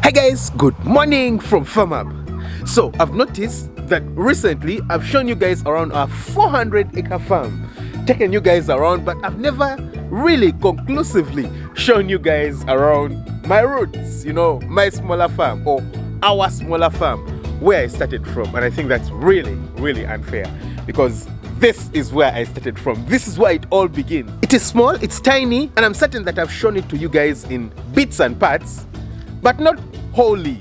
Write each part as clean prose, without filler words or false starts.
Hi guys, good morning from Farm Up. So I've noticed that recently I've shown you guys around our 400-acre farm, taken you guys around, but I've never really conclusively shown you guys around my roots, my smaller farm or our smaller farm where I started from. And I think that's really unfair, because this is where I started from. This is where it all begins. It is small, it's tiny, and I'm certain that I've shown it to you guys in bits and parts, but not wholly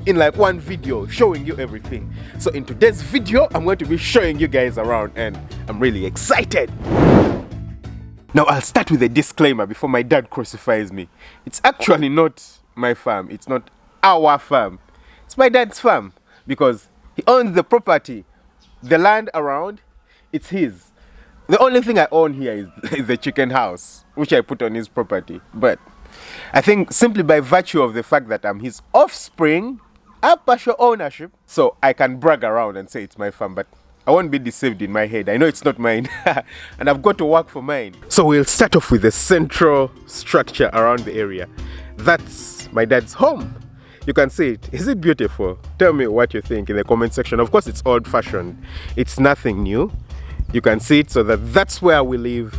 in like one video showing you everything. So in today's video, I'm going to be showing you guys around, and I'm really excited. Now I'll start with a disclaimer before my dad crucifies me. It's actually not my farm. It's not our farm. It's my dad's farm, because he owns the property, the land around. It's his. The only thing I own here is the chicken house, which I put on his property. But I think simply by virtue of the fact that I'm his offspring, I have partial ownership. So I can brag around and say it's my farm, but I won't be deceived in my head. I know it's not mine, and I've got to work for mine. So we'll start off with the central structure around the area. That's my dad's home. You can see it. Is it beautiful? Tell me what you think in the comment section. Of course, it's old-fashioned. It's nothing new. You can see it, so that's where we live.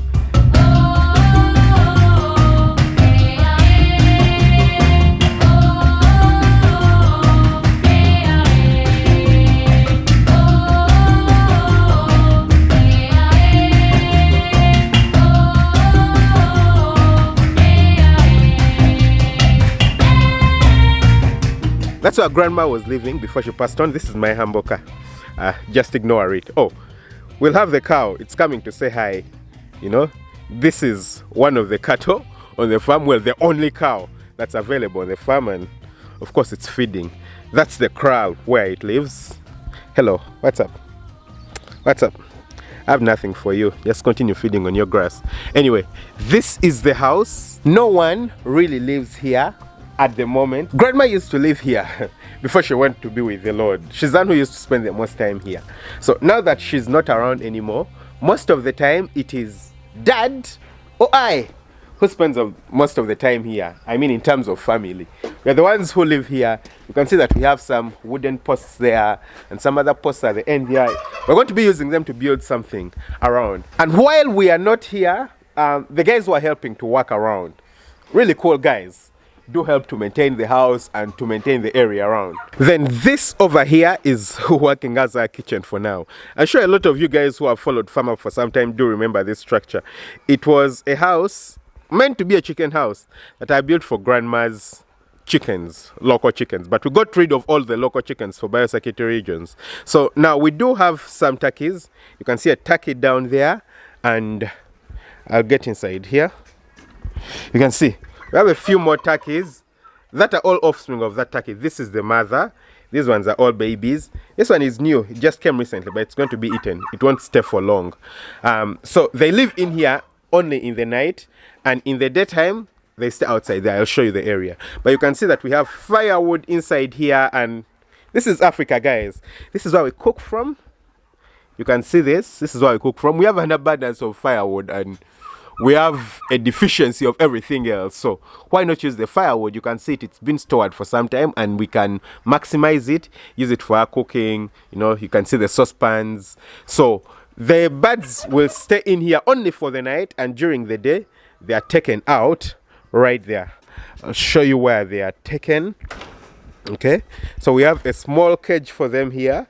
That's where grandma was living before she passed on. This is my hamburger. Just ignore it. Oh, we'll have the cow. It's coming to say hi. This is one of the cattle on the farm. Well, the only cow that's available on the farm, and of course it's feeding. That's the kraal where it lives. Hello, what's up? What's up? I have nothing for you. Just continue feeding on your grass. Anyway, this is the house. No one really lives here at the moment. Grandma used to live here before she went to be with the Lord. She's the one who used to spend the most time here. So now that she's not around anymore, most of the time it is Dad or I who spends most of the time here. I mean, in terms of family. We're the ones who live here. You can see that we have some wooden posts there and some other posts at the end here. We're going to be using them to build something around. And while we are not here, the guys who are helping to work around, really cool guys, do help to maintain the house and to maintain the area around. Then this over here is working as our kitchen for now. I'm sure a lot of you guys who have followed Farm Up for some time do remember this structure. It was a house meant to be a chicken house that I built for grandma's chickens, local chickens, but we got rid of all the local chickens for biosecurity reasons. So now we do have some tackies. You can see a tacky down there, and I'll get inside here. You can see we have a few more tackies that are all offspring of that tacky. This is the mother. These ones are all babies. This one is new. It just came recently, but it's going to be eaten. It won't stay for long. So they live in here only in the night, and in the daytime, they stay outside there. I'll show you the area. But you can see that we have firewood inside here, and this is Africa, guys. This is where we cook from. You can see this. This is where we cook from. We have an abundance of firewood, and we have a deficiency of everything else. So why not use the firewood? You can see it's been stored for some time, and we can maximize it, use it for our cooking. You can see the saucepans. So the birds will stay in here only for the night, and during the day they are taken out right there. I'll show you where they are taken. Okay, so we have a small cage for them here.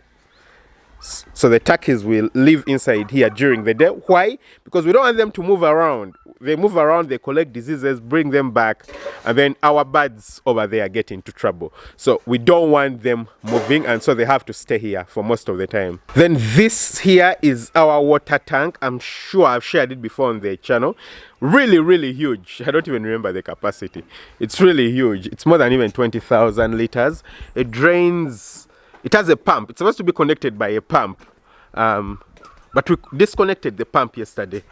So the turkeys will live inside here during the day. Why? Because we don't want them to move around. They move around, they collect diseases, bring them back, and then our birds over there get into trouble. So we don't want them moving, and so they have to stay here for most of the time. Then this here is our water tank. I'm sure I've shared it before on the channel. Really huge. I don't even remember the capacity. It's really huge. It's more than even 20,000 liters. It drains. It has a pump. It's supposed to be connected by a pump, but we disconnected the pump yesterday.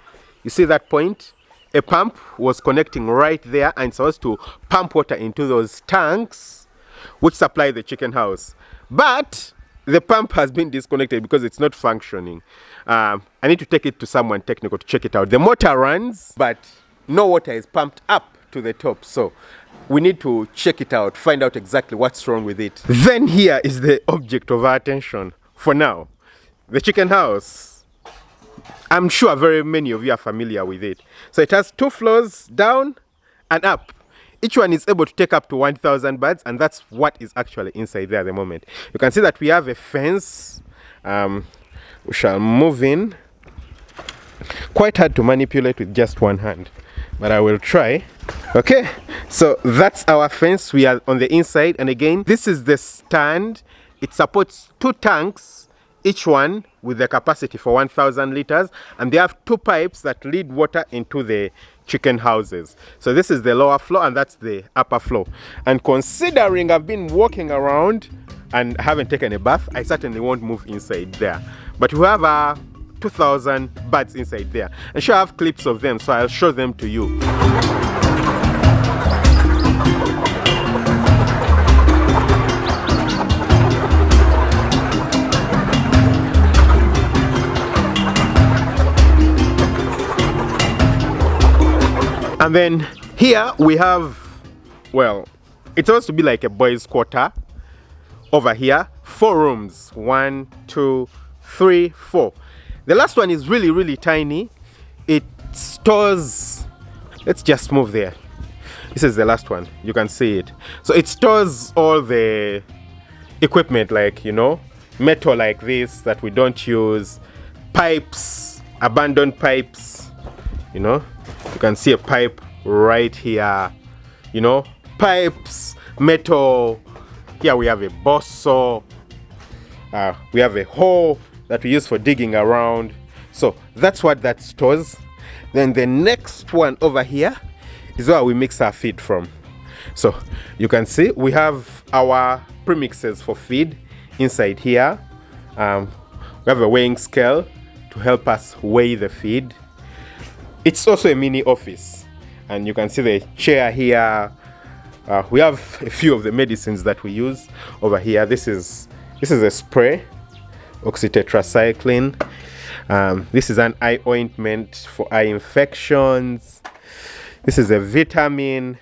You see that point? A pump was connecting right there, and it's supposed to pump water into those tanks which supply the chicken house. But the pump has been disconnected because it's not functioning. I need to take it to someone technical to check it out. The motor runs, but no water is pumped up to the top. So we need to check it out, find out exactly what's wrong with it. Then here is the object of our attention for now, the chicken house. I'm sure very many of you are familiar with it. So it has 2 floors down and up. Each one is able to take up to 1,000 birds, and that's what is actually inside there at the moment. You can see that we have a fence. We shall move in. Quite hard to manipulate with just one hand, but I will try. Okay, so that's our fence. We are on the inside, and again, this is the stand. It supports 2 tanks, each one with the capacity for 1,000 liters, and they have 2 pipes that lead water into the chicken houses. So this is the lower floor and that's the upper floor. And considering I've been walking around and haven't taken a bath, I certainly won't move inside there. But we have 2,000 birds inside there. And sure, I have clips of them, so I'll show them to you. And then here we have, well, it's supposed to be like a boys' quarter. Over here, 4 rooms. 1, 2, 3, 4. The last one is really, really tiny. It stores, let's just move there. This is the last one. You can see it. So it stores all the equipment, like, you know, metal like this that we don't use, pipes, abandoned pipes, you know. You can see a pipe right here, you know, pipes, metal. Here we have a boss saw. We have a hoe that we use for digging around. So that's what that stores. Then the next one over here is where we mix our feed from. So you can see we have our premixes for feed inside here. We have a weighing scale to help us weigh the feed. It's also a mini office, and you can see the chair here. We have a few of the medicines that we use over here. This is a spray, oxytetracycline. This is an eye ointment for eye infections. This is a vitamin.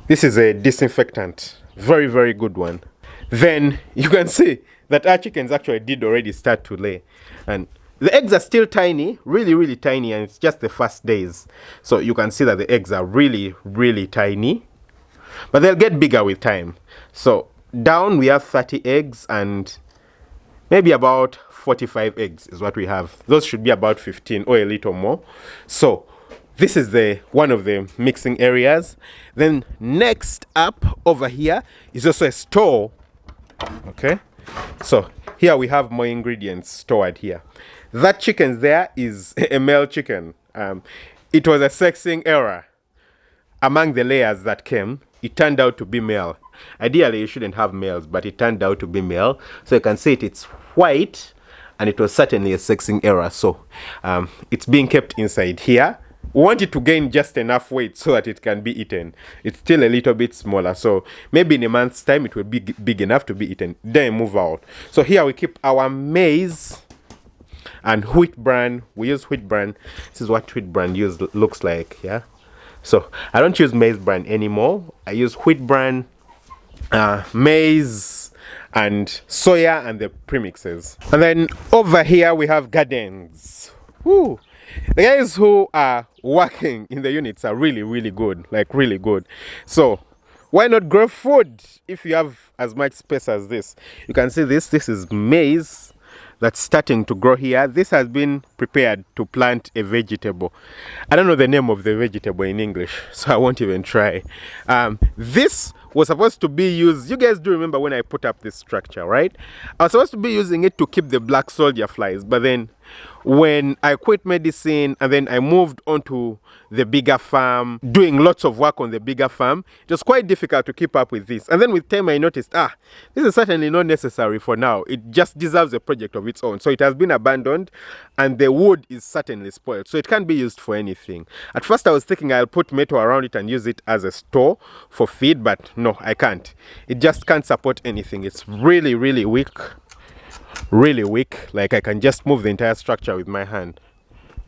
This is a disinfectant, very, very good one. Then you can see that our chickens actually did already start to lay, and the eggs are still tiny, really, really tiny, and it's just the first days. So you can see that the eggs are really, really tiny, but they'll get bigger with time. So down we have 30 eggs, and maybe about 45 eggs is what we have. Those should be about 15 or a little more. So this is one of the mixing areas. Then next up over here is also a store. Okay, so here we have more ingredients stored here. That chicken there is a male chicken. It was a sexing error. Among the layers that came, it turned out to be male. Ideally, you shouldn't have males, but it turned out to be male. So you can see it's white, and it was certainly a sexing error. So it's being kept inside here. We want it to gain just enough weight so that it can be eaten. It's still a little bit smaller, so maybe in a month's time it will be big enough to be eaten. Then move out. So here we keep our maize and wheat bran. We use wheat bran. This is what wheat bran looks like. Yeah. So I don't use maize bran anymore. I use wheat bran, maize, and soya, and the premixes. And then over here we have gardens. Woo. The guys who are working in the units are really, really good, like really good. So why not grow food if you have as much space as this? You can see this is maize that's starting to grow here. This has been prepared to plant a vegetable. I don't know the name of the vegetable in English, so I won't even try. This was supposed to be used, you guys do remember when I put up this structure, right? I was supposed to be using it to keep the black soldier flies, but then when I quit medicine and then I moved on to the bigger farm, doing lots of work on the bigger farm, it was quite difficult to keep up with this. And then with time I noticed, this is certainly not necessary for now. It just deserves a project of its own. So it has been abandoned, and the wood is certainly spoiled. So it can't be used for anything. At first I was thinking I'll put metal around it and use it as a store for feed, but no, I can't. It just can't support anything. It's really, really weak. Really weak. Like I can just move the entire structure with my hand.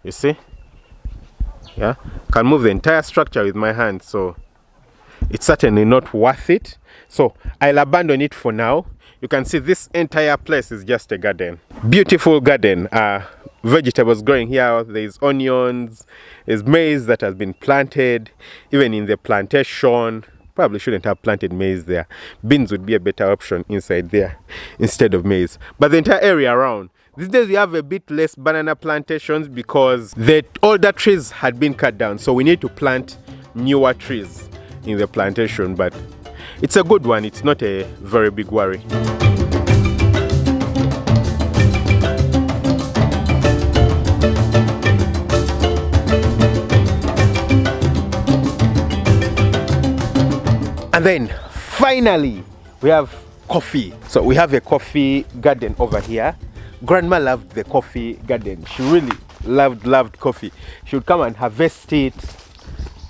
You see? Yeah, can move the entire structure with my hand, so it's certainly not worth it. So I'll abandon it for now. You can see this entire place is just a garden. Beautiful garden. Vegetables growing here. There's onions, there's maize that has been planted. Even in the plantation, probably shouldn't have planted maize there. Beans would be a better option inside there instead of maize. But the entire area around, these days we have a bit less banana plantations because the older trees had been cut down, so we need to plant newer trees in the plantation. But it's a good one, it's not a very big worry. And then finally we have coffee. So we have a coffee garden over here. Grandma loved the coffee garden. She really loved coffee. She would come and harvest it.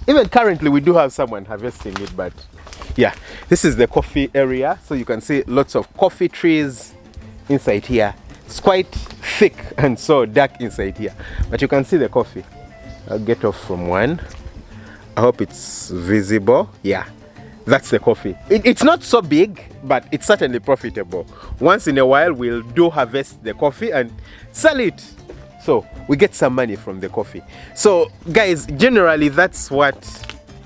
Even currently we do have someone harvesting it, but yeah, this is the coffee area. So you can see lots of coffee trees inside here. It's quite thick and so dark inside here, but you can see the coffee. I'll get off from one. I hope it's visible. Yeah, that's the coffee. It's not so big, but it's certainly profitable. Once in a while we'll do harvest the coffee and sell it, so we get some money from the coffee. So guys, generally that's what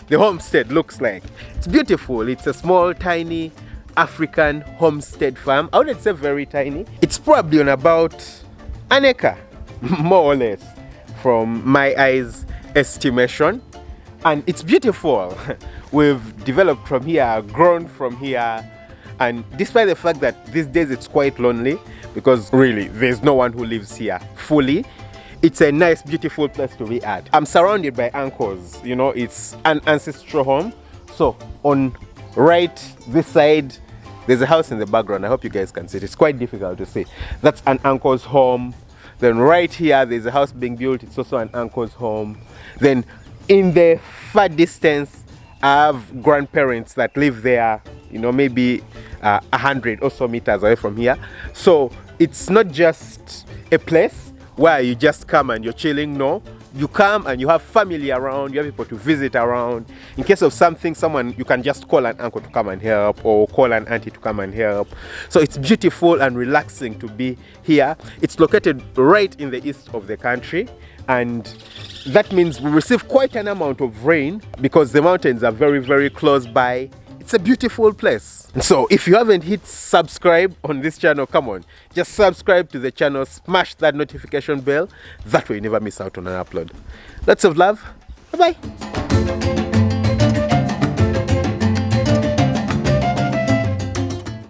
the homestead looks like. It's beautiful. It's a small tiny African homestead farm. I wouldn't say very tiny. It's probably on about an acre more or less from my eyes estimation, and it's beautiful. We've developed from here, grown from here, and despite the fact that these days it's quite lonely because really there's no one who lives here fully, it's a nice, beautiful place to be at. I'm surrounded by uncles, you know, it's an ancestral home. So on right this side, there's a house in the background. I hope you guys can see it. It's quite difficult to see. That's an uncle's home. Then right here, there's a house being built. It's also an uncle's home. Then in the far distance, I have grandparents that live there, you know, maybe 100 or so meters away from here. So it's not just a place where you just come and you're chilling. No, you come and you have family around, you have people to visit around. In case of something, someone, you can just call an uncle to come and help, or call an auntie to come and help. So it's beautiful and relaxing to be here. It's located right in the east of the country, and that means we receive quite an amount of rain because the mountains are very, very close by. It's a beautiful place. So if you haven't hit subscribe on this channel, come on, just subscribe to the channel, smash that notification bell. That way you never miss out on an upload. Lots of love. Bye-bye.